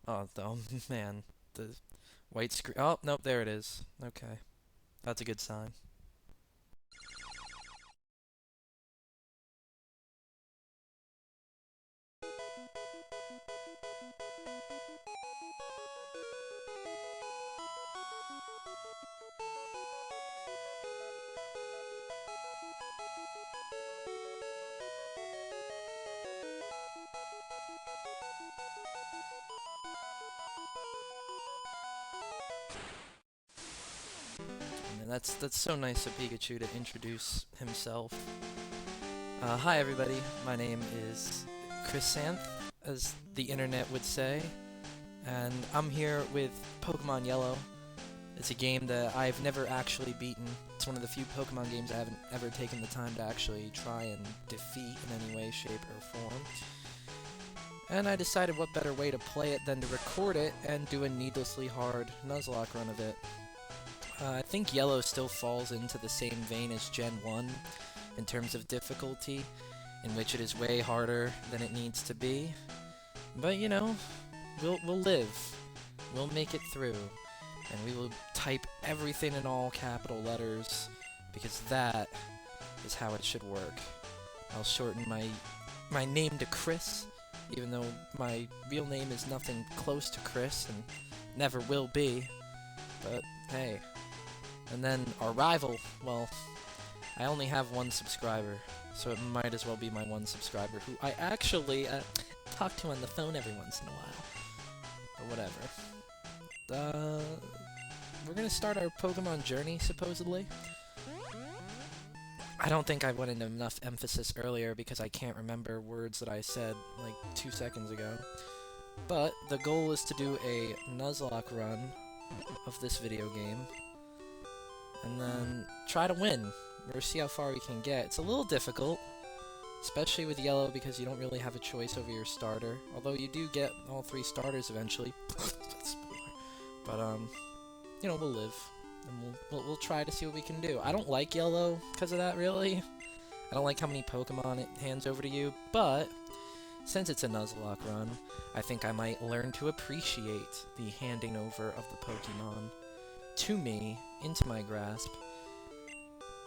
Oh, man. The white screen. Oh, nope, there it is. Okay. That's a good sign. And that's so nice of Pikachu to introduce himself. Hi, everybody. My name is Chrysanth, as the internet would say, and I'm here with Pokemon Yellow. It's a game that I've never actually beaten. It's one of the few Pokemon games I haven't ever taken the time to actually try and defeat in any way, shape, or form. And I decided what better way to play it than to record it and do a needlessly hard Nuzlocke run of it. I think Yellow still falls into the same vein as Gen 1 in terms of difficulty, in which it is way harder than it needs to be. But you know, we'll live. We'll make it through. And we will type everything in all capital letters, because that is how it should work. I'll shorten my name to Chris, even though my real name is nothing close to Chris and never will be. But hey. And then our rival, well, I only have one subscriber, so it might as well be my one subscriber, who I actually talk to on the phone every once in a while. Or whatever. We're gonna start our Pokemon journey, supposedly. I don't think I went into enough emphasis earlier because I can't remember words that I said like 2 seconds ago. But the goal is to do a Nuzlocke run of this video game, and then try to win, or see how far we can get. It's a little difficult, especially with Yellow, because you don't really have a choice over your starter. Although you do get all 3 starters eventually. But, you know, we'll live. And we'll try to see what we can do. I don't like Yellow because of that, really. I don't like how many Pokemon it hands over to you, but since it's a Nuzlocke run, I think I might learn to appreciate the handing over of the Pokemon to me, into my grasp.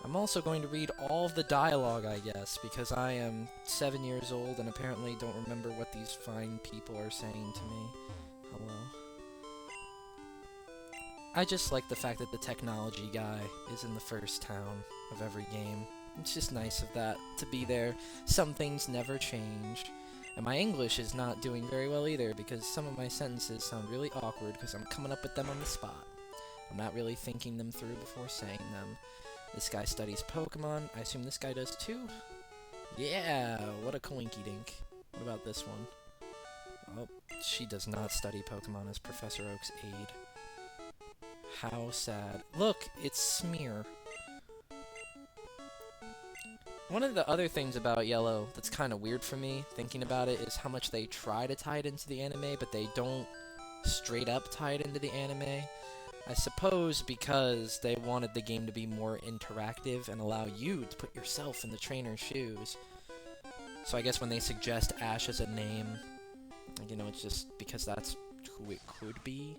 I'm also going to read all of the dialogue, I guess, because I am 7 years old and apparently don't remember what these fine people are saying to me. Hello. I just like the fact that the technology guy is in the first town of every game. It's just nice of that to be there. Some things never change. And my English is not doing very well either, because some of my sentences sound really awkward because I'm coming up with them on the spot. I'm not really thinking them through before saying them. This guy studies Pokemon. I assume this guy does too? Yeah, what a coinky dink. What about this one? Oh, she does not study Pokemon as Professor Oak's aide. How sad. Look, it's Smear. One of the other things about Yellow that's kind of weird for me, thinking about it, is how much they try to tie it into the anime, but they don't straight up tie it into the anime. I suppose because they wanted the game to be more interactive and allow you to put yourself in the trainer's shoes. So I guess when they suggest Ash as a name, you know, it's just because that's who it could be.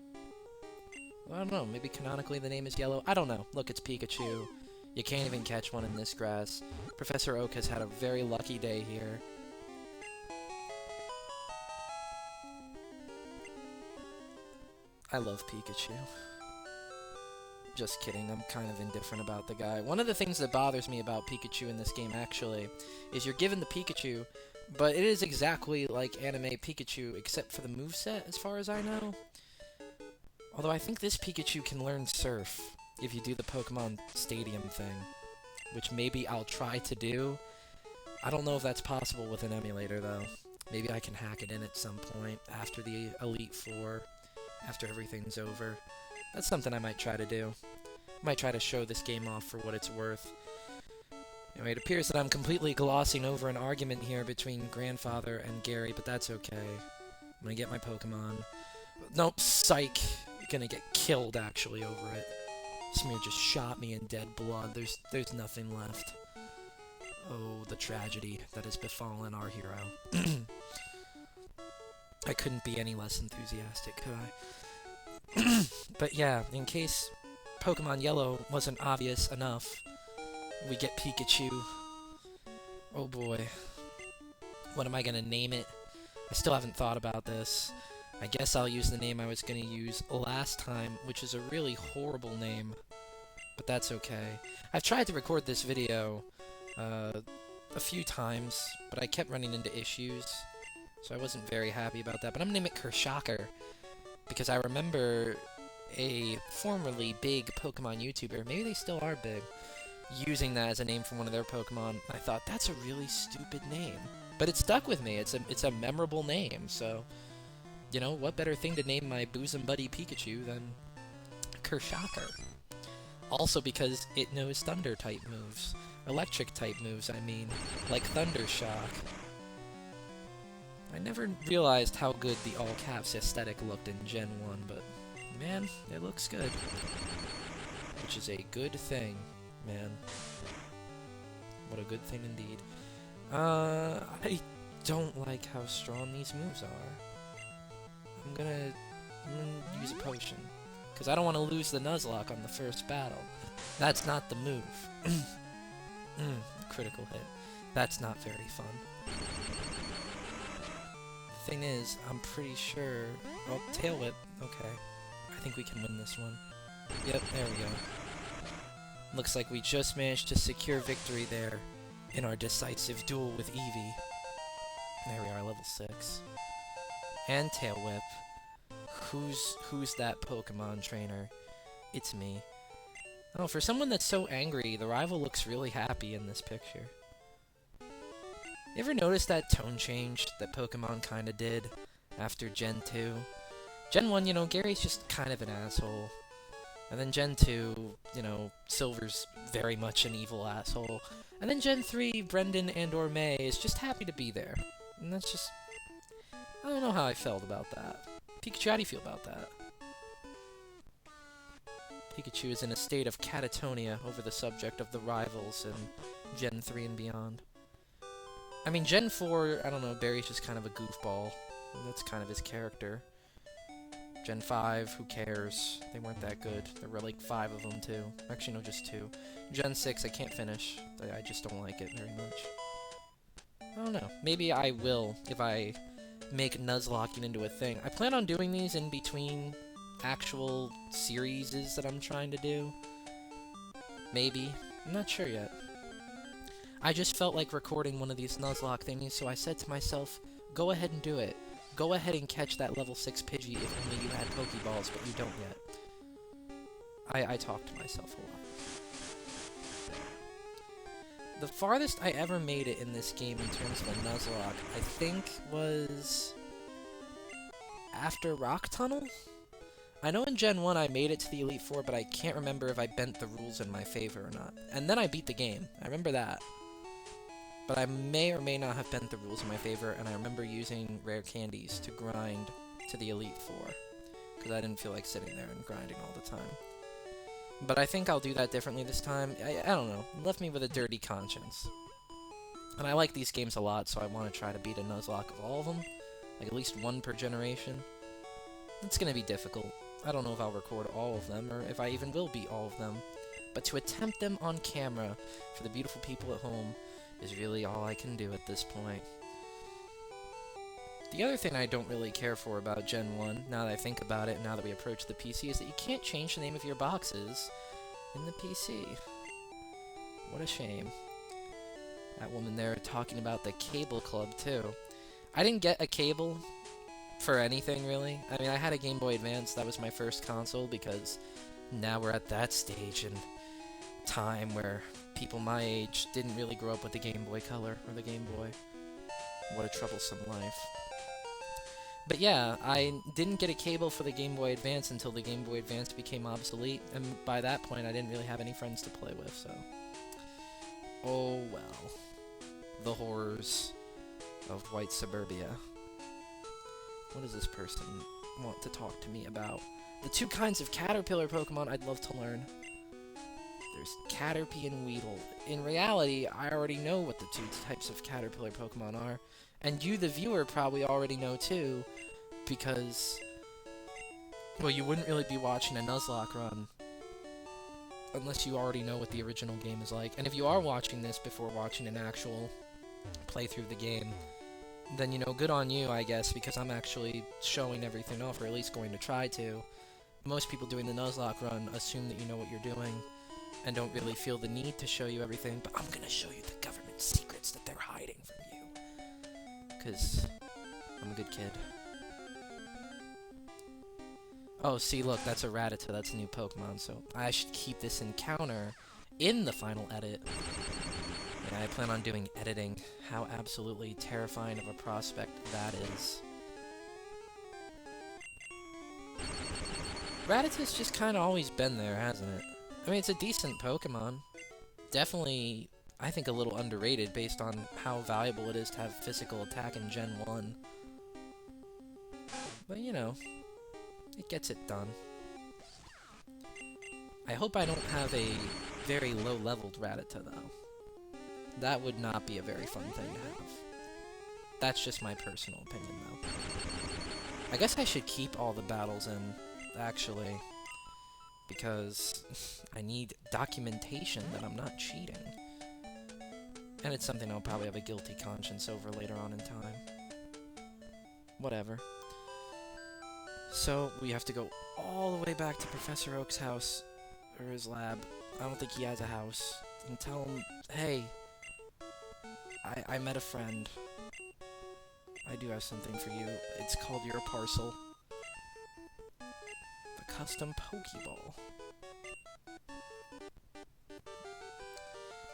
Well, I don't know, maybe canonically the name is Yellow? I don't know. Look, it's Pikachu. You can't even catch one in this grass. Professor Oak has had a very lucky day here. I love Pikachu. Just kidding, I'm kind of indifferent about the guy. One of the things that bothers me about Pikachu in this game, actually, is you're given the Pikachu, but it is exactly like anime Pikachu, except for the moveset, as far as I know. Although I think this Pikachu can learn Surf, if you do the Pokemon Stadium thing, which maybe I'll try to do. I don't know if that's possible with an emulator, though. Maybe I can hack it in at some point, after the Elite Four, after everything's over. That's something I might try to do. I might try to show this game off for what it's worth. Anyway, it appears that I'm completely glossing over an argument here between Grandfather and Gary, but that's okay. I'm gonna get my Pokemon. Nope, psych! You're gonna get killed, actually, over it. Smear just shot me in dead blood. There's nothing left. Oh, the tragedy that has befallen our hero. I couldn't be any less enthusiastic, could I? But yeah, in case Pokemon Yellow wasn't obvious enough, we get Pikachu. Oh boy. What am I gonna name it? I still haven't thought about this. I guess I'll use the name I was gonna use last time, which is a really horrible name. But that's okay. I've tried to record this video a few times, but I kept running into issues, so I wasn't very happy about that. But I'm gonna name it Kershaker, because I remember a formerly big Pokemon YouTuber, maybe they still are big, using that as a name for one of their Pokemon. I thought, that's a really stupid name. But it stuck with me. It's a memorable name, so, you know, what better thing to name my bosom buddy Pikachu than Kershaker? Also because it knows Thunder-type moves. Electric-type moves, I mean. Like Thundershock. I never realized how good the all-caps aesthetic looked in Gen 1, but, man, it looks good. Which is a good thing, man. What a good thing indeed. I don't like how strong these moves are. I'm gonna use a potion. Because I don't want to lose the Nuzlocke on the first battle. That's not the move. Critical hit. That's not very fun. The thing is, I'm pretty sure... Oh, Tail Whip. Okay. I think we can win this one. Yep, there we go. Looks like we just managed to secure victory there in our decisive duel with Eevee. There we are, level 6. And Tail Whip. Who's that Pokemon trainer? It's me. Oh, for someone that's so angry, the rival looks really happy in this picture. You ever notice that tone change that Pokemon kinda did after Gen 2? Gen 1, you know, Gary's just kind of an asshole. And then Gen 2, you know, Silver's very much an evil asshole. And then Gen 3, Brendan and/or May is just happy to be there. And that's just... I don't know how I felt about that. Pikachu, how do you feel about that? Pikachu is in a state of catatonia over the subject of the rivals in Gen 3 and beyond. I mean, Gen 4, I don't know, Barry's just kind of a goofball. That's kind of his character. Gen 5, who cares? They weren't that good. There were like 5 of them, too. Actually, no, just 2. Gen 6, I can't finish. I just don't like it very much. I don't know. Maybe I will, if I make Nuzlocking into a thing. I plan on doing these in between actual series that I'm trying to do. Maybe. I'm not sure yet. I just felt like recording one of these Nuzlocke thingies, so I said to myself, go ahead and do it. Go ahead and catch that level 6 Pidgey if only you had Pokeballs, but you don't yet. I talk to myself a lot. The farthest I ever made it in this game in terms of a Nuzlocke, I think, was after Rock Tunnel? I know in Gen 1 I made it to the Elite Four, but I can't remember if I bent the rules in my favor or not. And then I beat the game. I remember that. But I may or may not have bent the rules in my favor, and I remember using rare candies to grind to the Elite Four. Because I didn't feel like sitting there and grinding all the time. But I think I'll do that differently this time. I don't know. It left me with a dirty conscience. And I like these games a lot, so I want to try to beat a Nuzlocke of all of them. Like at least one per generation. It's going to be difficult. I don't know if I'll record all of them, or if I even will beat all of them. But to attempt them on camera for the beautiful people at home is really all I can do at this point. The other thing I don't really care for about Gen 1, now that I think about it, now that we approach the PC, is that you can't change the name of your boxes in the PC. What a shame. That woman there talking about the cable club, too. I didn't get a cable for anything, really. I mean, I had a Game Boy Advance, that was my first console, because now we're at that stage in time where people my age didn't really grow up with the Game Boy Color or the Game Boy. What a troublesome life. But yeah, I didn't get a cable for the Game Boy Advance until the Game Boy Advance became obsolete, and by that point I didn't really have any friends to play with, so... Oh well. The horrors of white suburbia. What does this person want to talk to me about? The 2 kinds of caterpillar Pokemon I'd love to learn. There's Caterpie and Weedle. In reality, I already know what the 2 types of caterpillar Pokemon are, and you, the viewer, probably already know too, because, well, you wouldn't really be watching a Nuzlocke run unless you already know what the original game is like. And if you are watching this before watching an actual playthrough of the game, then, you know, good on you, I guess, because I'm actually showing everything off, or at least going to try to. Most people doing the Nuzlocke run assume that you know what you're doing and don't really feel the need to show you everything, but I'm gonna show you the government secrets that they're hiding from you. Because I'm a good kid. Oh, see, look, that's a Rattata. That's a new Pokemon, so I should keep this encounter in the final edit. Yeah, I plan on doing editing. How absolutely terrifying of a prospect that is. Rattata's just kind of always been there, hasn't it? I mean, it's a decent Pokemon. Definitely, I think, a little underrated based on how valuable it is to have physical attack in Gen 1. But, you know, it gets it done. I hope I don't have a very low-leveled Rattata, though. That would not be a very fun thing to have. That's just my personal opinion, though. I guess I should keep all the battles in, actually, because I need documentation that I'm not cheating. And it's something I'll probably have a guilty conscience over later on in time. Whatever. So, we have to go all the way back to Professor Oak's house, or his lab. I don't think he has a house. And tell him, hey, I met a friend. I do have something for you. It's called your parcel. The custom Pokeball.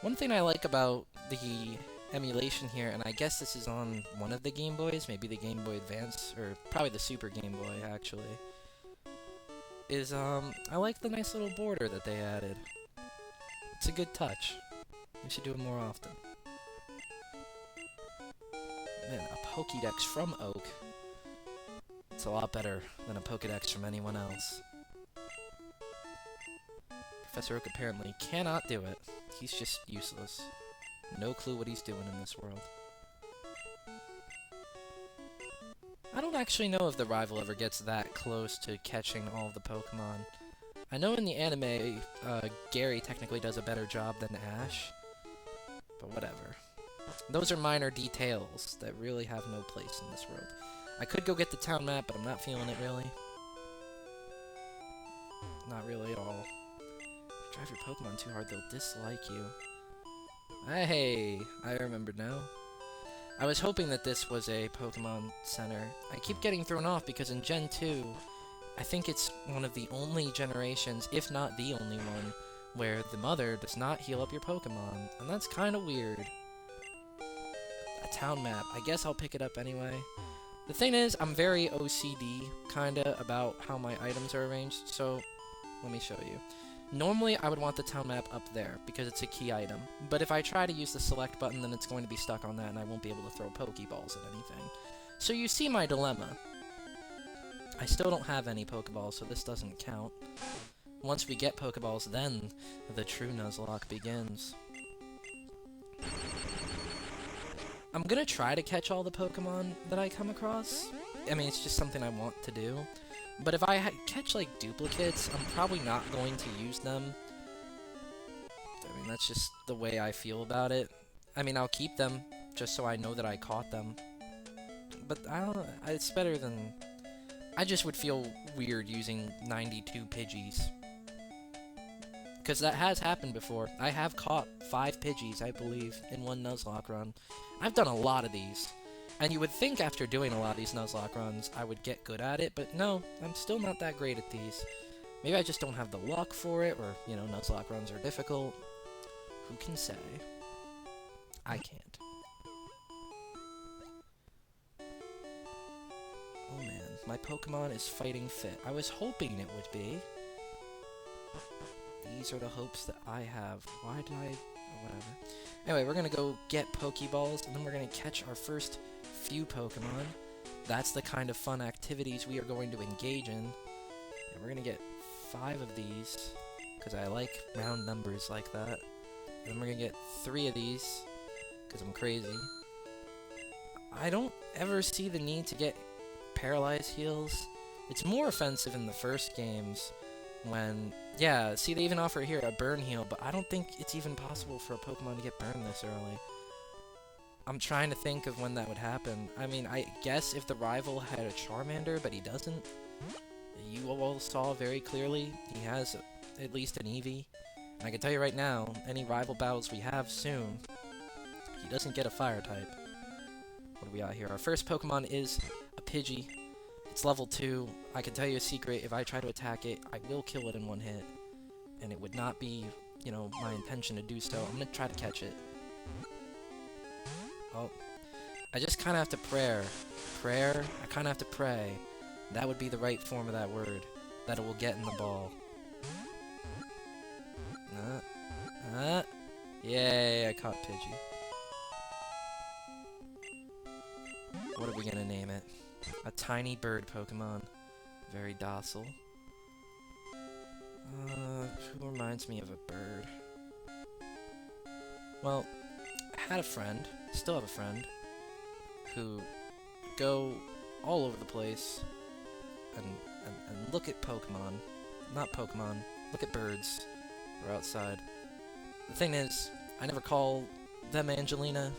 One thing I like about the emulation here, and I guess this is on one of the Game Boys, maybe the Game Boy Advance, or probably the Super Game Boy, actually, is, I like the nice little border that they added. It's a good touch. We should do it more often. Man, a Pokédex from Oak. It's a lot better than a Pokédex from anyone else. Professor Oak apparently cannot do it. He's just useless. No clue what he's doing in this world. I don't actually know if the rival ever gets that close to catching all of the Pokemon. I know in the anime, Gary technically does a better job than Ash, but whatever. Those are minor details that really have no place in this world. I could go get the town map, but I'm not feeling it, really. Not really at all. If you drive your Pokemon too hard, they'll dislike you. Hey, I remembered now. I was hoping that this was a Pokemon Center. I keep getting thrown off because in Gen 2, I think it's one of the only generations, if not the only one, where the mother does not heal up your Pokemon, and that's kind of weird. A town map. I guess I'll pick it up anyway. The thing is, I'm very OCD, kinda, about how my items are arranged, so let me show you. Normally, I would want the town map up there, because it's a key item. But if I try to use the select button, then it's going to be stuck on that, and I won't be able to throw Pokeballs at anything. So you see my dilemma. I still don't have any Pokeballs, so this doesn't count. Once we get Pokeballs, then the true Nuzlocke begins. I'm gonna try to catch all the Pokemon that I come across. I mean, it's just something I want to do. But if I catch, like, duplicates, I'm probably not going to use them. I mean, that's just the way I feel about it. I mean, I'll keep them, just so I know that I caught them. But, I don't know, it's better than... I just would feel weird using 92 Pidgeys. Because that has happened before. I have caught 5 Pidgeys, I believe, in one Nuzlocke run. I've done a lot of these. And you would think after doing a lot of these Nuzlocke runs, I would get good at it, but no, I'm still not that great at these. Maybe I just don't have the luck for it, or, you know, Nuzlocke runs are difficult. Who can say? I can't. Oh man, my Pokemon is fighting fit. I was hoping it would be. These are the hopes that I have. Why did I... oh, whatever. Anyway, we're gonna go get Pokeballs, and then we're gonna catch our first few Pokemon. That's the kind of fun activities we are going to engage in. And we're gonna get 5 of these, because I like round numbers like that. And then we're gonna get 3 of these, because I'm crazy. I don't ever see the need to get paralyze heals. It's more offensive in the first games when... Yeah, see, they even offer here a burn heal, but I don't think it's even possible for a Pokemon to get burned this early. I'm trying to think of when that would happen. I mean, I guess if the rival had a Charmander, but he doesn't. You all saw very clearly he has at least an Eevee. And I can tell you right now, any rival battles we have soon, he doesn't get a fire type. What do we got here? Our first Pokemon is a Pidgey. It's level 2. I can tell you a secret, if I try to attack it, I will kill it in one hit. And it would not be, you know, my intention to do so. I'm gonna try to catch it. Oh. I just kinda have to prayer. I kinda have to pray. That would be the right form of that word. That it will get in the ball. Yay, I caught Pidgey. What are we gonna name it? A tiny bird Pokemon. Very docile. Who reminds me of a bird? Well, I had a friend, still have a friend, who go all over the place and look at Pokemon. Not Pokemon, look at birds or outside. The thing is, I never call them Angelina.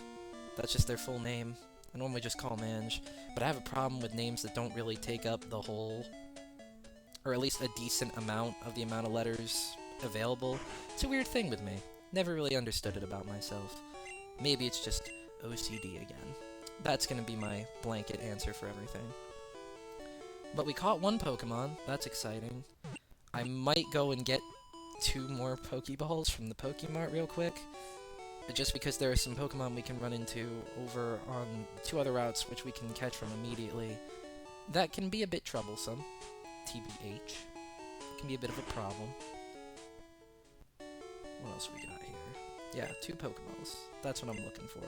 That's just their full name. I normally just call them Ange. But I have a problem with names that don't really take up the whole, or at least a decent amount of the amount of letters available. It's a weird thing with me. Never really understood it about myself. Maybe it's just OCD again. That's gonna be my blanket answer for everything. But we caught one Pokemon. That's exciting. I might go and get 2 more Pokeballs from the Pokemart real quick. Just because there are some Pokemon we can run into over on 2 other routes which we can catch from immediately. That can be a bit troublesome. TBH. It can be a bit of a problem. What else we got here? Yeah, 2 Pokeballs. That's what I'm looking for.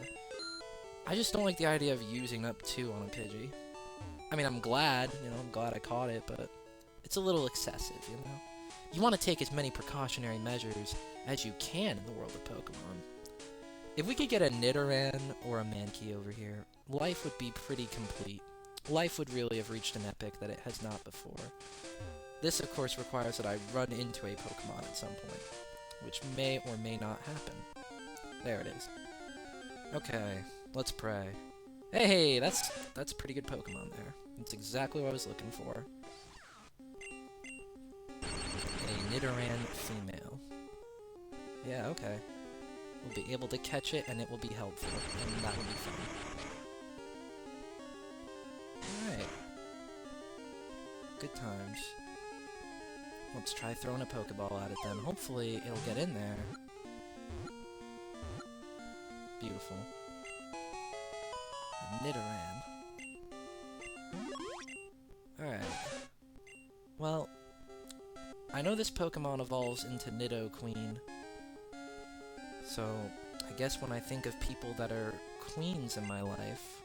I just don't like the idea of using up 2 on a Pidgey. I mean, I'm glad I caught it, but it's a little excessive, you know? You want to take as many precautionary measures as you can in the world of Pokemon. If we could get a Nidoran or a Mankey over here, life would be pretty complete. Life would really have reached an epic that it has not before. This, of course, requires that I run into a Pokemon at some point, which may or may not happen. There it is. Okay, let's pray. Hey, that's a pretty good Pokemon there. That's exactly what I was looking for. A Nidoran female. Yeah, okay. We'll be able to catch it, and it will be helpful, and that will be fun. Alright. Good times. Let's try throwing a Pokeball at it then. Hopefully, it'll get in there. Beautiful. A Nidoran. Alright. Well, I know this Pokemon evolves into Nidoqueen. So, I guess when I think of people that are queens in my life,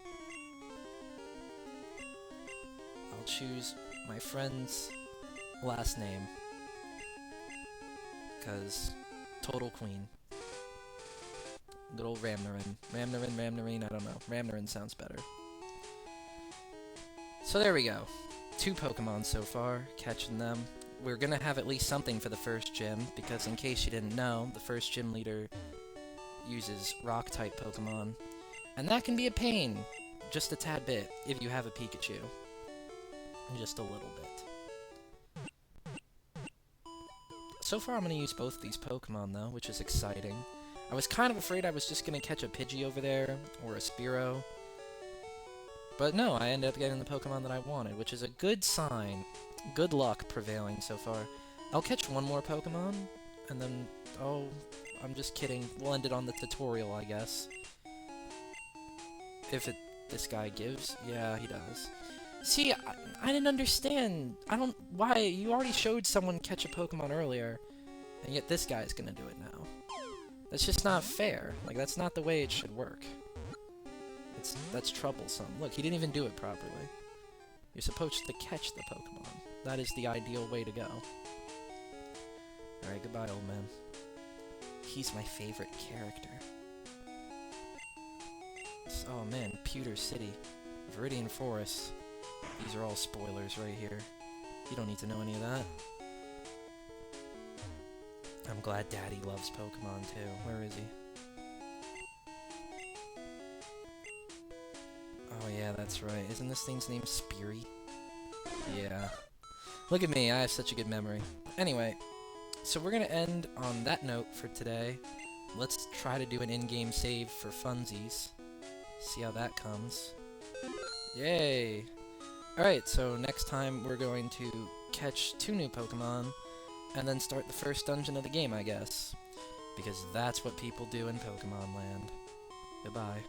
I'll choose my friend's last name. Because, total queen. Good old Ramnarin. Ramnarine, I don't know. Ramnarin sounds better. So there we go. 2 Pokemon so far, catching them. We're gonna have at least something for the first gym, because in case you didn't know, the first gym leader uses Rock-type Pokemon. And that can be a pain, just a tad bit, if you have a Pikachu. Just a little bit. So far I'm gonna use both these Pokemon though, which is exciting. I was kind of afraid I was just gonna catch a Pidgey over there, or a Spearow. But no, I ended up getting the Pokemon that I wanted, which is a good sign. Good luck prevailing so far. I'll catch one more Pokemon, and then, oh, I'm just kidding. We'll end it on the tutorial, I guess. If this guy gives. Yeah, he does. See, I didn't understand. Why? You already showed someone catch a Pokemon earlier, and yet this guy's gonna do it now. That's just not fair. Like, that's not the way it should work. That's troublesome. Look, he didn't even do it properly. You're supposed to catch the Pokemon. That is the ideal way to go. Alright, goodbye, old man. He's my favorite character. Oh man, Pewter City. Viridian Forest. These are all spoilers right here. You don't need to know any of that. I'm glad Daddy loves Pokemon too. Where is he? Oh yeah, that's right. Isn't this thing's name Speary? Yeah. Look at me, I have such a good memory. Anyway, so we're gonna end on that note for today. Let's try to do an in-game save for funsies. See how that comes. Yay! Alright, so next time we're going to catch 2 new Pokemon, and then start the first dungeon of the game, I guess. Because that's what people do in Pokemon Land. Goodbye.